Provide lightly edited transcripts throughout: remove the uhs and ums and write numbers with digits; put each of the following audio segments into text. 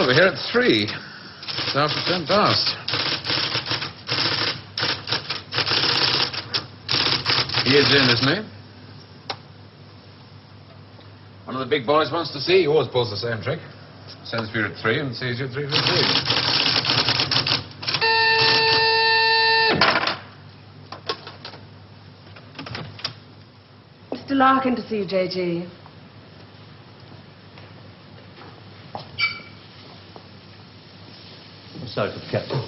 we're here at 3. It's after 10 past. He is in, isn't he? One of the big boys wants to see. He always pulls the same trick. Sends for you at 3 and sees you at 3:15. Mr. Larkin to see you, J.G. I'm sorry for the captain.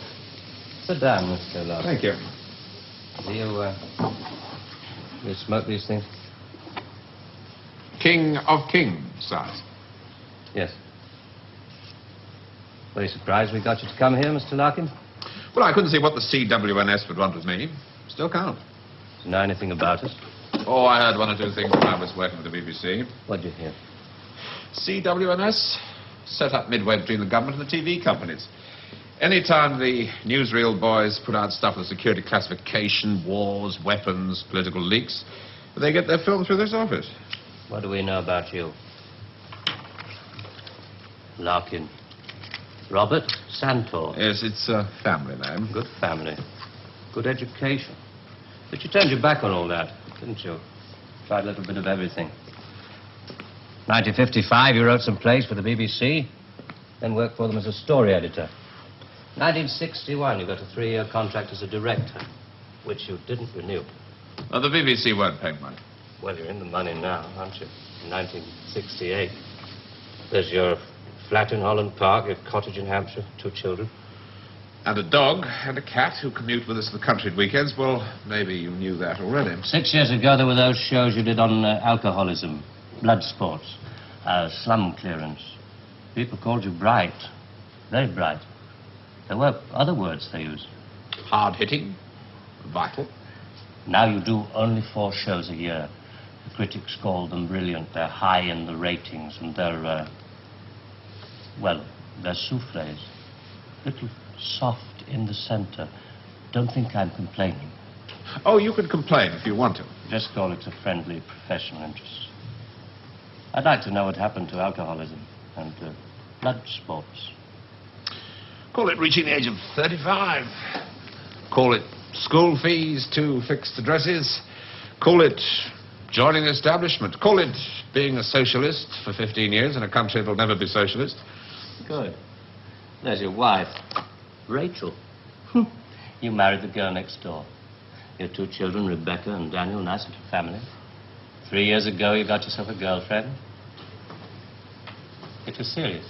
Sit down, Mr. Larkin. Thank you. Do you smoke these things? King of Kings, sirs. Yes. Very surprised we got you to come here, Mr. Larkin. Well, I couldn't see what the CWNS would want with me. Still can't. Do you know anything about us? Oh, I heard 1 or 2 things when I was working with the BBC. What'd you hear? CWNS set up midway between the government and the TV companies. Any time the newsreel boys put out stuff with security classification, wars, weapons, political leaks, they get their film through this office. What do we know about you? Larkin. Robert Santor. Yes, it's a family name. Good family. Good education. But you turned your back on all that, didn't you? Tried a little bit of everything. 1955, you wrote some plays for the BBC, then worked for them as a story editor. 1961, you got a 3-year contract as a director, which you didn't renew. Oh, the BBC weren't paying money. Well, you're in the money now, aren't you? In 1968. There's your flat in Holland Park, your cottage in Hampshire, 2 children. And a dog and a cat who commute with us to the country at weekends. Well, maybe you knew that already. 6 years ago, there were those shows you did on alcoholism, blood sports, slum clearance. People called you bright, very bright. There were other words they used. Hard-hitting, vital. Now you do only 4 shows a year. The critics call them brilliant. They're high in the ratings, and they're, well, they're soufflés. Little soft in the center. Don't think I'm complaining. Oh, you can complain if you want to. Just call it a friendly professional interest. I'd like to know what happened to alcoholism and blood sports. Call it reaching the age of 35. Call it school fees, 2 fixed addresses. Call it joining the establishment. Call it being a socialist for 15 years in a country that'll never be socialist. Good. There's your wife, Rachel. You married the girl next door. Your 2 children, Rebecca and Daniel, nice little family. 3 years ago, you got yourself a girlfriend. It was serious.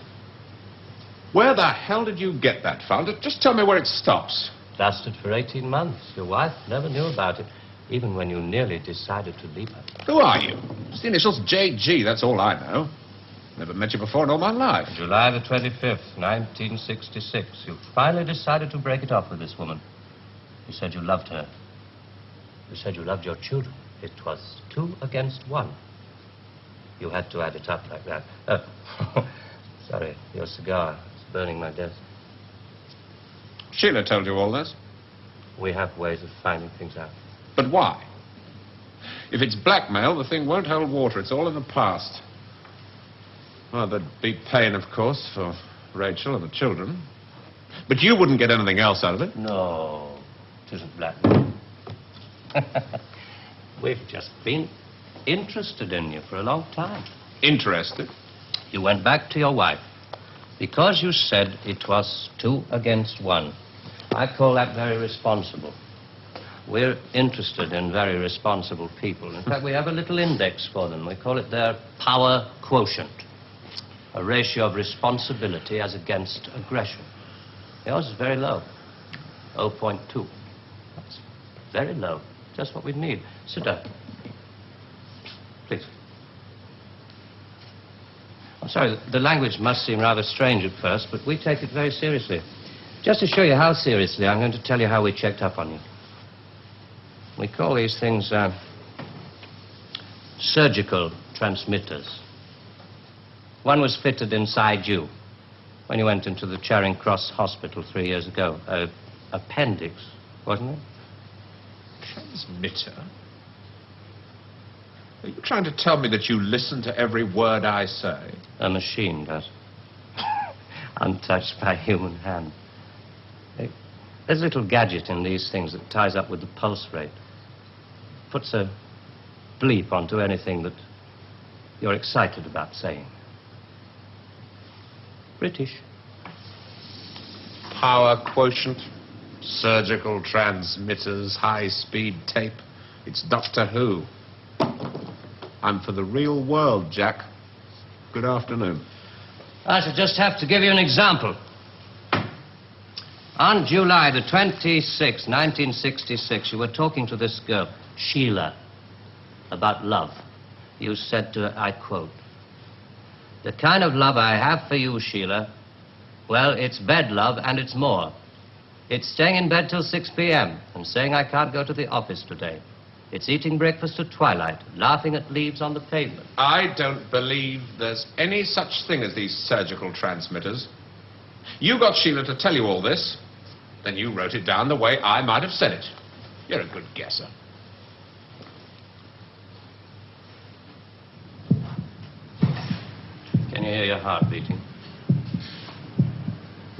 Where the hell did you get that from? Just tell me where it stops. Lasted for 18 months. Your wife never knew about it, even when you nearly decided to leave her. Who are you? It's the initials J.G., that's all I know. Never met you before in all my life. July the 25th, 1966. You finally decided to break it off with this woman. You said you loved her. You said you loved your children. It was 2 against 1. You had to add it up like that. Sorry, your cigar is burning my desk. Sheila told you all this? We have ways of finding things out. But why? If it's blackmail, the thing won't hold water. It's all in the past. Well, there'd be pain, of course, for Rachel and the children. But you wouldn't get anything else out of it. No, it isn't blackmail. We've just been interested in you for a long time. Interested? You went back to your wife because you said it was 2 against 1. I call that very responsible. We're interested in very responsible people. In fact, we have a little index for them. We call it their power quotient, a ratio of responsibility as against aggression. Yours is very low, 0.2. That's very low, just what we need. Sit down, please. I'm sorry, the language must seem rather strange at first, but we take it very seriously. Just to show you how seriously, I'm going to tell you how we checked up on you. We call these things surgical transmitters. One was fitted inside you when you went into the Charing Cross Hospital 3 years ago. Appendix, wasn't it? Transmitter? Are you trying to tell me that you listen to every word I say? A machine does. untouched by human hand. There's a little gadget in these things that ties up with the pulse rate. Puts a bleep onto anything that you're excited about saying. British. Power quotient, surgical transmitters, high-speed tape. It's Doctor Who. I'm for the real world, Jack. Good afternoon. I shall just have to give you an example. On July the 26th, 1966, you were talking to this girl, Sheila, about love. You said to her, I quote, "The kind of love I have for you, Sheila, well, it's bed love and it's more. It's staying in bed till 6 p.m. and saying I can't go to the office today. It's eating breakfast at twilight, laughing at leaves on the pavement." I don't believe there's any such thing as these surgical transmitters. You got Sheila to tell you all this, then you wrote it down the way I might have said it. You're a good guesser. Can you hear your heart beating?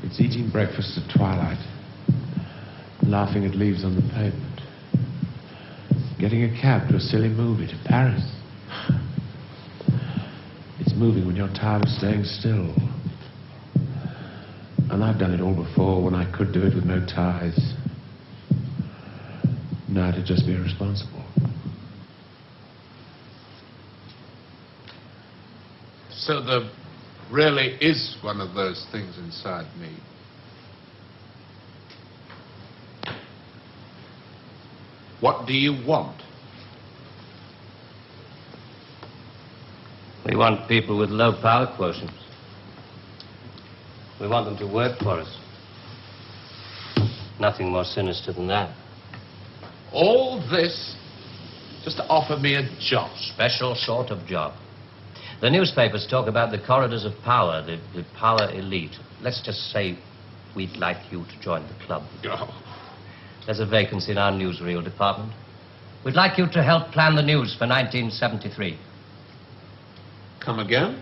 It's eating breakfast at twilight, laughing at leaves on the pavement, getting a cab to a silly movie to Paris. It's moving when you're tired of staying still. And I've done it all before when I could do it with no ties. Now to just be irresponsible. So there really is one of those things inside me. What do you want? We want people with low power quotients. We want them to work for us. Nothing more sinister than that. All this just to offer me a job. Special sort of job. The newspapers talk about the corridors of power, the power elite. Let's just say we'd like you to join the club. Oh. There's a vacancy in our newsreel department. We'd like you to help plan the news for 1973. Come again?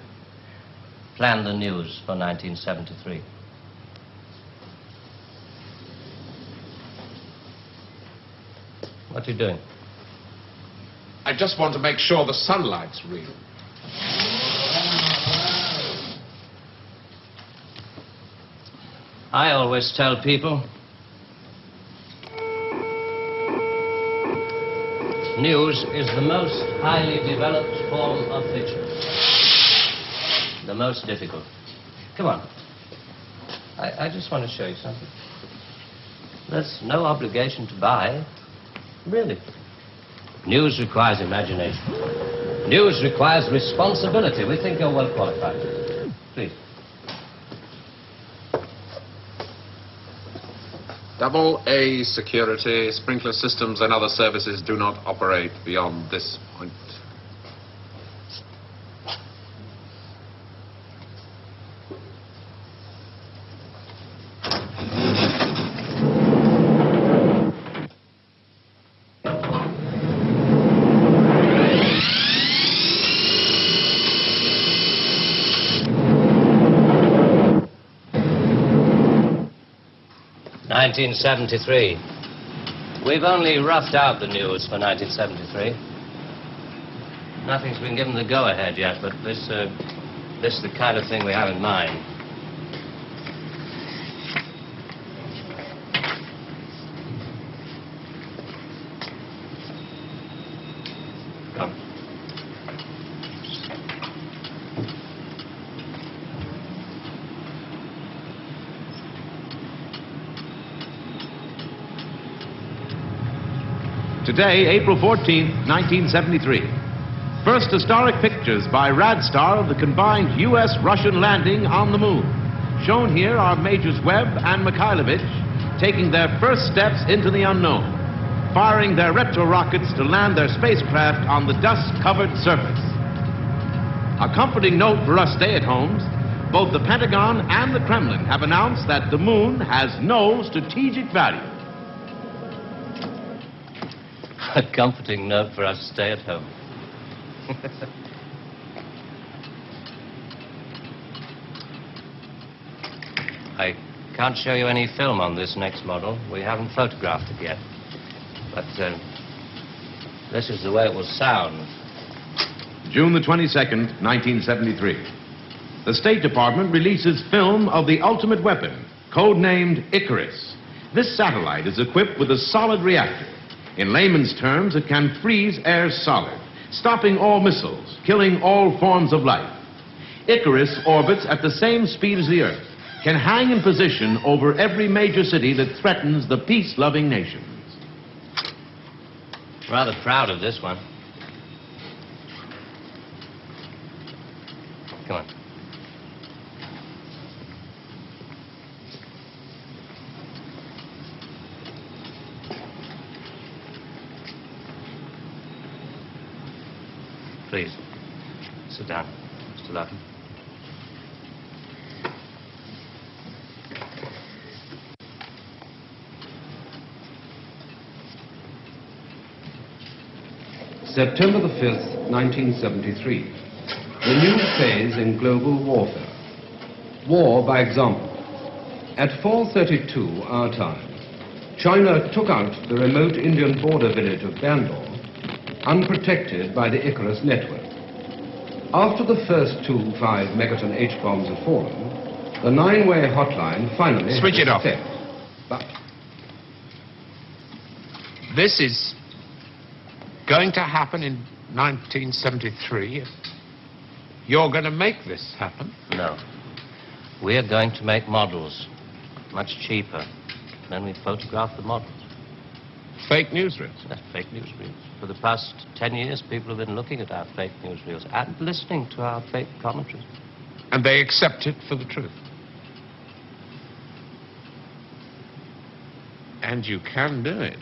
Plan the news for 1973. What are you doing? I just want to make sure the sunlight's real. I always tell people, news is the most highly developed form of fiction. The most difficult. Come on. I just want to show you something. There's no obligation to buy. Really. News requires imagination. News requires responsibility. We think you're well qualified. Please. Double A security, sprinkler systems and other services do not operate beyond this point. '73. We've only roughed out the news for 1973. Nothing's been given the go-ahead yet, but this is the kind of thing we have in mind. Come. Today, April 14th, 1973. First historic pictures by Radstar of the combined U.S.-Russian landing on the moon. Shown here are Majors Webb and Mikhailovich taking their first steps into the unknown, firing their retro-rockets to land their spacecraft on the dust-covered surface. A comforting note for us stay-at-homes, both the Pentagon and the Kremlin have announced that the moon has no strategic value. A comforting note for us stay-at-home. I can't show you any film on this next model. We haven't photographed it yet. But this is the way it will sound. June the 22nd, 1973. The State Department releases film of the ultimate weapon, codenamed Icarus. This satellite is equipped with a solid reactor. In layman's terms, it can freeze air solid, stopping all missiles, killing all forms of life. Icarus orbits at the same speed as the Earth, can hang in position over every major city that threatens the peace-loving nations. Rather proud of this one. Come on. Please, sit down, Mr. Larkin. September the 5th, 1973. The new phase in global warfare. War by example. At 4:32 our time, China took out the remote Indian border village of Bandar, unprotected by the Icarus network. After the first 2 5-megaton H-bombs had fallen, the 9-way hotline finally switch it off. But this is going to happen in 1973. You're going to make this happen? No. We're going to make models, much cheaper. Then we photograph the models. Fake newsreels? That's fake newsreels. For the past 10 years, people have been looking at our fake newsreels and listening to our fake commentaries. And they accept it for the truth? And you can do it.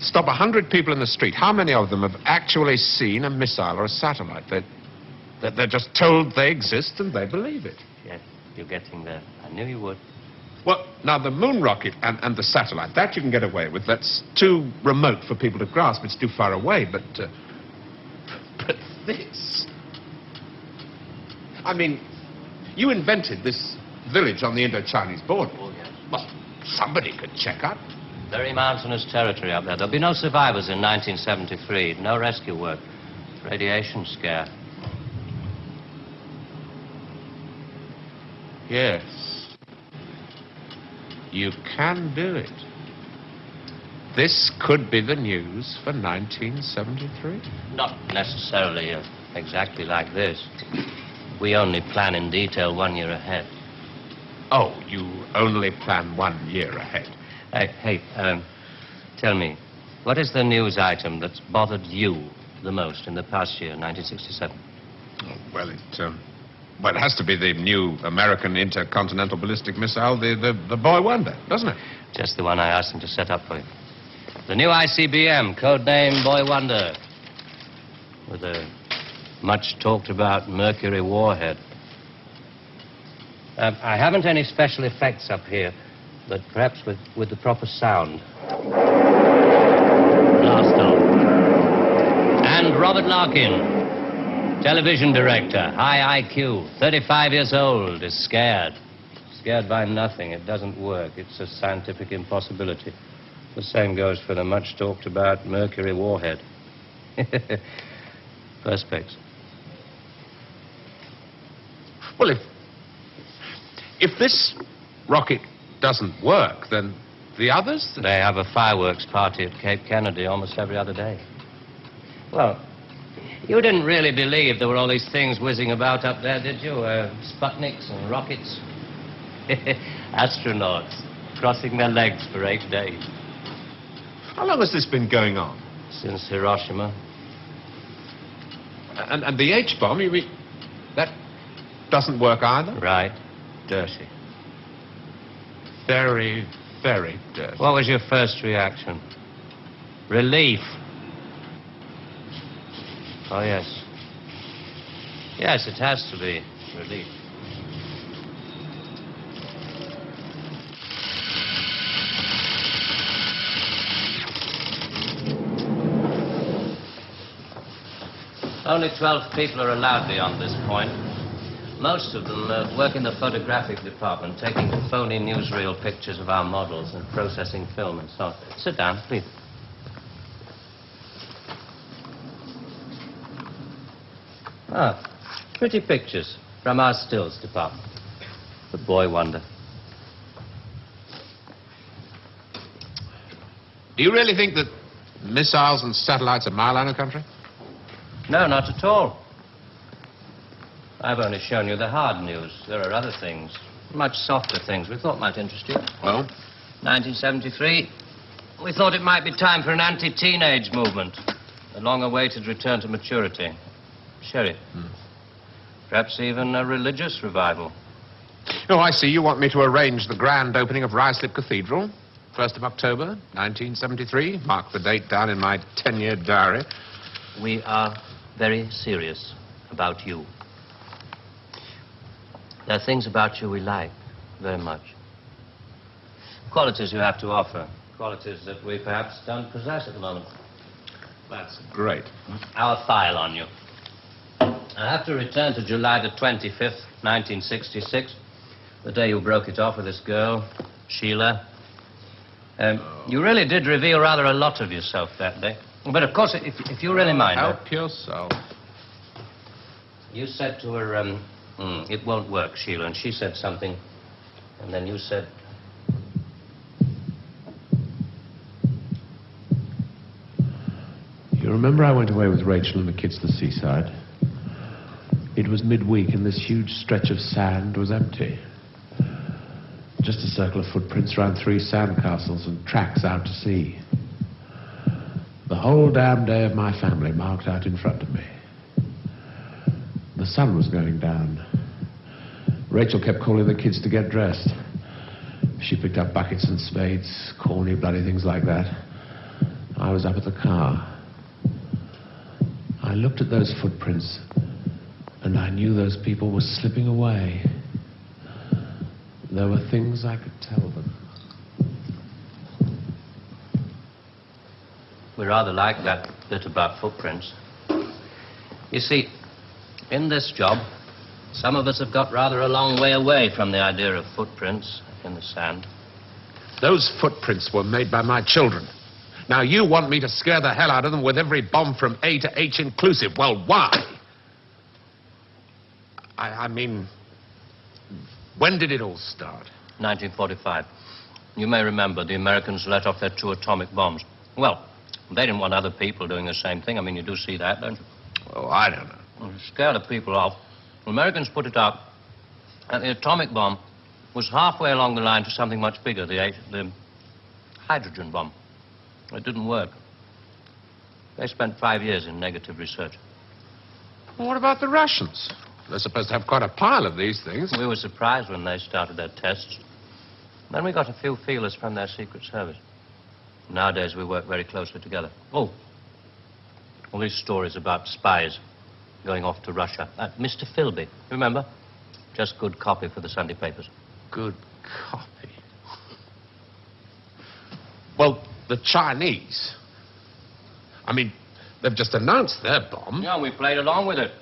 Stop 100 people in the street. How many of them have actually seen a missile or a satellite? They're just told they exist and they believe it. Yes, you're getting there. I knew you would. Well, now, the moon rocket and the satellite, that you can get away with. That's too remote for people to grasp. It's too far away, but this... I mean, you invented this village on the Indo-Chinese border. Oh, yes. Well, somebody could check up. Very mountainous territory up there. There'll be no survivors in 1973. No rescue work. Radiation scare. Yes. You can do it. This could be the news for 1973. Not necessarily exactly like this. We only plan in detail 1 year ahead. Oh, you only plan 1 year ahead. Hey, tell me, what is the news item that's bothered you the most in the past year, 1967? Oh, well, it has to be the new American intercontinental ballistic missile, the Boy Wonder, doesn't it? Just the one I asked him to set up for you. The new ICBM, codename Boy Wonder, with a much-talked-about Mercury warhead. I haven't any special effects up here, but perhaps with the proper sound. Blast off. And Robert Larkin, television director, high IQ, 35 years old, is scared. Scared by nothing. It doesn't work. It's a scientific impossibility. The same goes for the much-talked-about Mercury warhead. Perspex. Well, if this rocket doesn't work, then the others... They have a fireworks party at Cape Kennedy almost every other day. Well, you didn't really believe there were all these things whizzing about up there, did you? Sputniks and rockets. Astronauts crossing their legs for 8 days. How long has this been going on? Since Hiroshima. And the H-bomb, you mean, that doesn't work either? Right. Dirty. Very, very dirty. What was your first reaction? Relief. Oh, yes. Yes, it has to be relief. Only 12 people are allowed beyond this point. Most of them work in the photographic department, taking phony newsreel pictures of our models and processing film and so on. Sit down, please. Ah, pretty pictures from our stills department. The boy wonder. Do you really think that missiles and satellites are mile out of country? No, not at all. I've only shown you the hard news. There are other things, much softer things we thought might interest you. Well? 1973, we thought it might be time for an anti-teenage movement. A long-awaited return to maturity. Sherry. Perhaps even a religious revival. Oh, I see. You want me to arrange the grand opening of Ruislip Cathedral. 1st of October, 1973. Mark the date down in my 10-year diary. We are very serious about you. There are things about you we like very much. Qualities you have to offer. Qualities that we perhaps don't possess at the moment. That's great. Our file on you. I have to return to July the 25th, 1966, the day you broke it off with this girl, Sheila. You really did reveal rather a lot of yourself that day. But, of course, if you really mind... Help yourself. You said to her, it won't work, Sheila, and she said something, and then you said... You remember I went away with Rachel and the kids to the seaside? It was midweek and this huge stretch of sand was empty. Just a circle of footprints around 3 sandcastles and tracks out to sea. The whole damn day of my family marked out in front of me. The sun was going down. Rachel kept calling the kids to get dressed. She picked up buckets and spades, corny bloody things like that. I was up at the car. I looked at those footprints and I knew those people were slipping away. There were things I could tell them. We rather like that bit about footprints. You see, in this job, some of us have got rather a long way away from the idea of footprints in the sand. Those footprints were made by my children. Now, you want me to scare the hell out of them with every bomb from A to H inclusive. Well, why? I mean, when did it all start? 1945. You may remember the Americans let off their 2 atomic bombs. Well, they didn't want other people doing the same thing. I mean, you do see that, don't you? Oh, I don't know. Well, to scare the people off, the Americans put it up, and the atomic bomb was halfway along the line to something much bigger, the hydrogen bomb. It didn't work. They spent 5 years in negative research. Well, what about the Russians? They're supposed to have quite a pile of these things. We were surprised when they started their tests. Then we got a few feelers from their Secret Service. Nowadays, we work very closely together. Oh, all these stories about spies going off to Russia. Mr. Philby, remember? Just good copy for the Sunday papers. Good copy. Well, the Chinese. I mean, they've just announced their bomb. Yeah, we played along with it.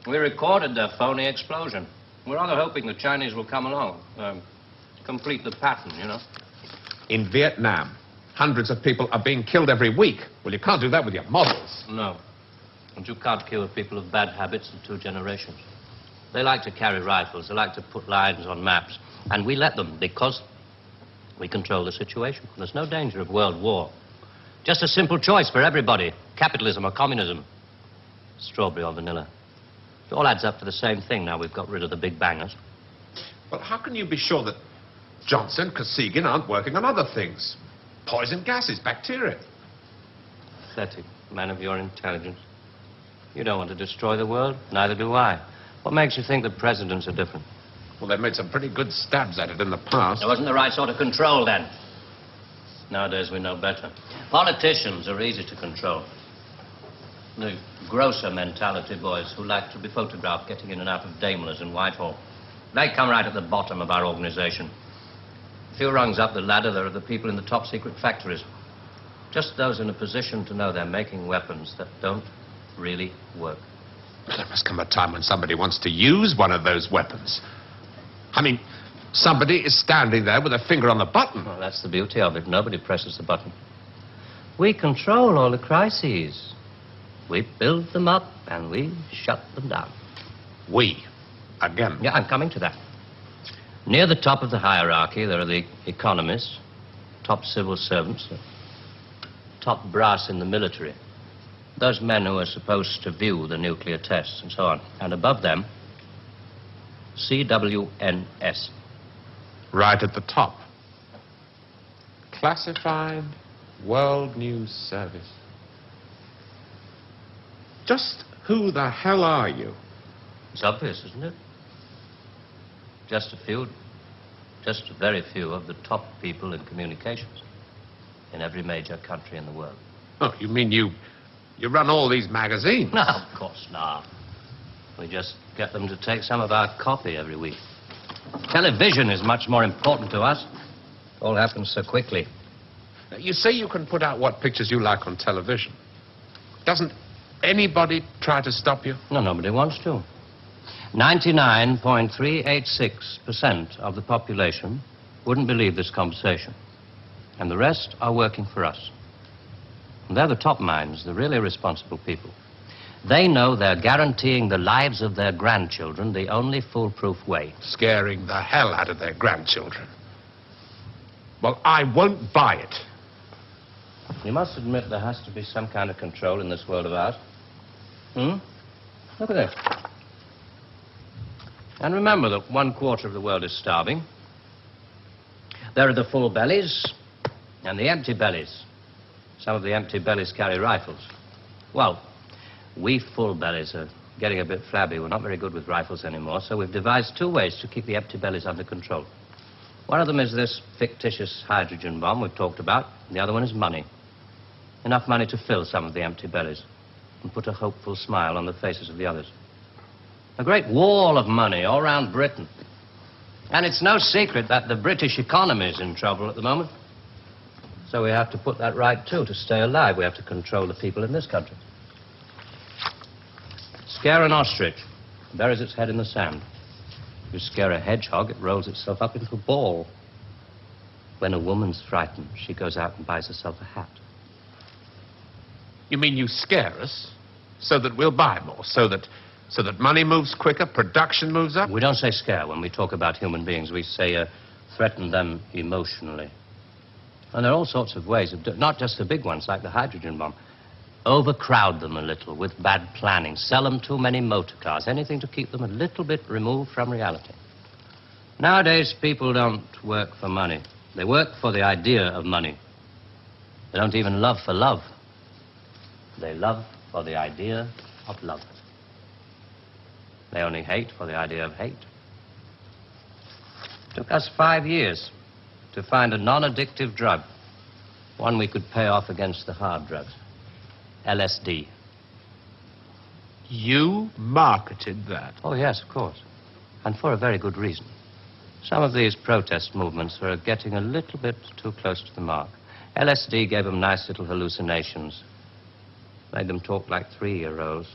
We recorded their phony explosion. We're rather hoping the Chinese will come along, complete the pattern, you know. In Vietnam, hundreds of people are being killed every week. Well, you can't do that with your models. No. And you can't kill people of bad habits in 2 generations. They like to carry rifles. They like to put lines on maps. And we let them because we control the situation. There's no danger of world war. Just a simple choice for everybody. Capitalism or communism. Strawberry or vanilla. It all adds up to the same thing now we've got rid of the big bangers. Well, how can you be sure that Johnson, Kosygin aren't working on other things? Poison gases, bacteria. Pathetic man of your intelligence. You don't want to destroy the world, neither do I. What makes you think the presidents are different? Well, they've made some pretty good stabs at it in the past. There wasn't the right sort of control then. Nowadays we know better. Politicians are easy to control. The grosser mentality boys who like to be photographed getting in and out of Daimlers in Whitehall. They come right at the bottom of our organization. A few rungs up the ladder, there are the people in the top secret factories. Just those in a position to know they're making weapons that don't really work. There must come a time when somebody wants to use one of those weapons. I mean, somebody is standing there with a finger on the button. Well, that's the beauty of it. Nobody presses the button. We control all the crises. We build them up and we shut them down. We? Again? Yeah, I'm coming to that. Near the top of the hierarchy, there are the economists, top civil servants, top brass in the military. Those men who are supposed to view the nuclear tests and so on. And above them, CWNS. Right at the top. Classified World News Service. Just who the hell are you? It's obvious, isn't it? Just a very few of the top people in communications in every major country in the world. Oh, you mean you run all these magazines? No, of course not. We just get them to take some of our copy every week. Television is much more important to us. It all happens so quickly. You say you can put out what pictures you like on television. Doesn't anybody try to stop you? No, nobody wants to. 99.386% of the population wouldn't believe this conversation. And the rest are working for us. And they're the top minds, the really responsible people. They know they're guaranteeing the lives of their grandchildren the only foolproof way. Scaring the hell out of their grandchildren. Well, I won't buy it. You must admit there has to be some kind of control in this world of ours. Look at this. And remember that 1/4 of the world is starving. There are the full bellies and the empty bellies. Some of the empty bellies carry rifles. Well, we full bellies are getting a bit flabby. We're not very good with rifles anymore, so we've devised 2 ways to keep the empty bellies under control. One of them is this fictitious hydrogen bomb we've talked about. The other one is money. Enough money to fill some of the empty bellies and put a hopeful smile on the faces of the others. A great wall of money all around Britain. And it's no secret that the British economy is in trouble at the moment. So we have to put that right, too, to stay alive. We have to control the people in this country. Scare an ostrich, it buries its head in the sand. You scare a hedgehog, it rolls itself up into a ball. When a woman's frightened, she goes out and buys herself a hat. You mean you scare us so that we'll buy more, so that money moves quicker, production moves up? We don't say scare when we talk about human beings. We say threaten them emotionally. And there are all sorts of ways of not just the big ones like the hydrogen bomb. Overcrowd them a little with bad planning. Sell them too many motor cars. Anything to keep them a little bit removed from reality. Nowadays, people don't work for money. They work for the idea of money. They don't even love for love. They love for the idea of love. They only hate for the idea of hate. It took us 5 years to find a non-addictive drug, one we could pay off against the hard drugs. LSD. You marketed that? Oh, yes, of course. And for a very good reason. Some of these protest movements were getting a little bit too close to the mark. LSD gave them nice little hallucinations. Made them talk like 3-year-olds.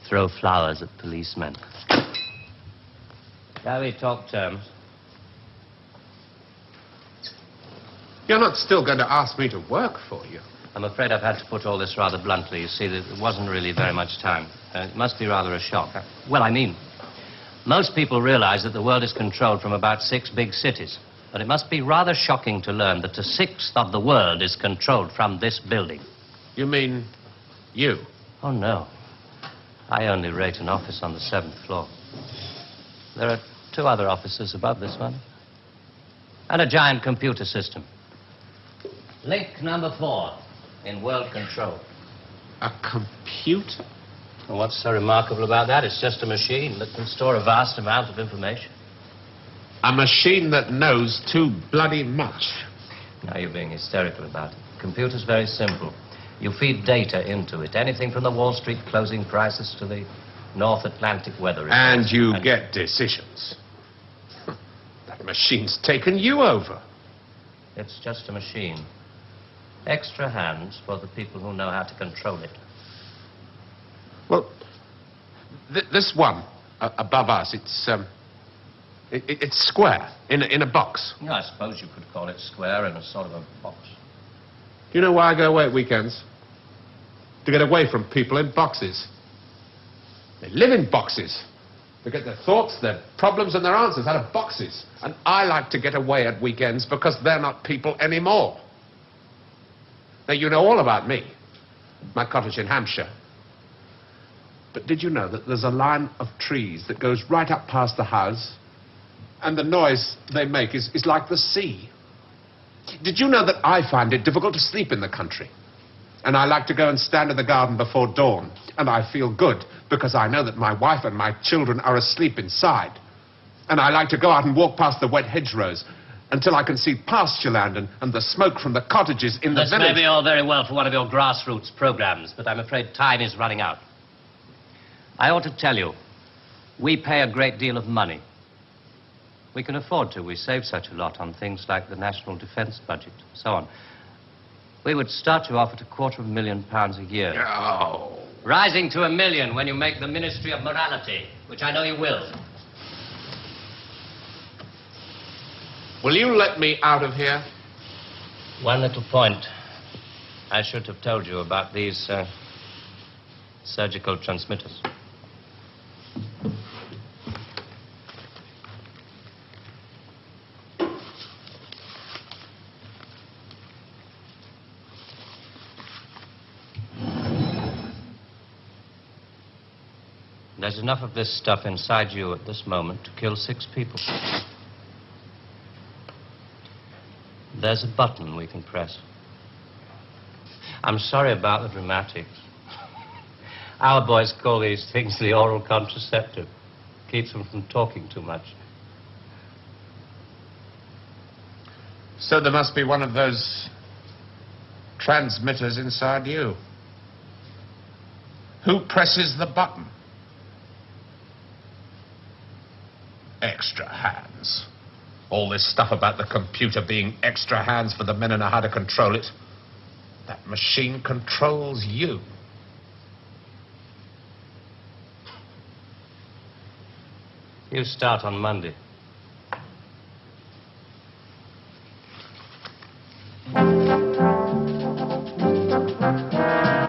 Throw flowers at policemen. Shall we talk terms? You're not still going to ask me to work for you? I'm afraid I've had to put all this rather bluntly. You see, there wasn't really very much time. It must be rather a shock. Well, I mean, most people realize that the world is controlled from about 6 big cities. But it must be rather shocking to learn that a 1/6 of the world is controlled from this building. You mean you? Oh, no. I only rate an office on the 7th floor. There are 2 other offices above this one. And a giant computer system. Link number 4 in world control. A computer? Well, what's so remarkable about that? It's just a machine that can store a vast amount of information. A machine that knows too bloody much. Now you're being hysterical about it. Computer's very simple. You feed data into it. Anything from the Wall Street closing prices to the North Atlantic weather reports. And you get decisions. That machine's taken you over. It's just a machine. Extra hands for the people who know how to control it. Well, This one above us, it's square in a box. Yeah, I suppose you could call it square in a sort of a box. Do you know why I go away at weekends? To get away from people in boxes. They live in boxes. They get their thoughts, their problems, and their answers out of boxes. And I like to get away at weekends because they're not people anymore. Now, you know all about me. My cottage in Hampshire. But did you know that there's a line of trees that goes right up past the house, and the noise they make is like the sea? Did you know that I find it difficult to sleep in the country? And I like to go and stand in the garden before dawn, and I feel good because I know that my wife and my children are asleep inside. And I like to go out and walk past the wet hedgerows until I can see pasture land and the smoke from the cottages in the village. This may be all very well for one of your grassroots programs, but I'm afraid time is running out. I ought to tell you, we pay a great deal of money. We can afford to. We save such a lot on things like the national defense budget, so on. We would start you off at £250,000 a year. Oh. Rising to £1 million when you make the Ministry of Morality, which I know you will. Will you let me out of here? One little point. I should have told you about these surgical transmitters. There's enough of this stuff inside you at this moment to kill 6 people. There's a button we can press. I'm sorry about the dramatics. Our boys call these things the oral contraceptive. Keeps them from talking too much. So there must be one of those transmitters inside you. Who presses the button? Extra hands. All this stuff about the computer being extra hands for the men who know how to control it. That machine controls you. You start on Monday.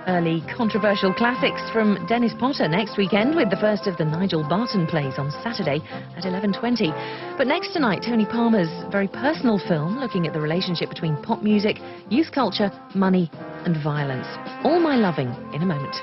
Early controversial classics from Dennis Potter next weekend, with the first of the Nigel Barton plays on Saturday at 11:20. But next tonight, Tony Palmer's very personal film looking at the relationship between pop music, youth culture, money and violence. All My Loving in a moment.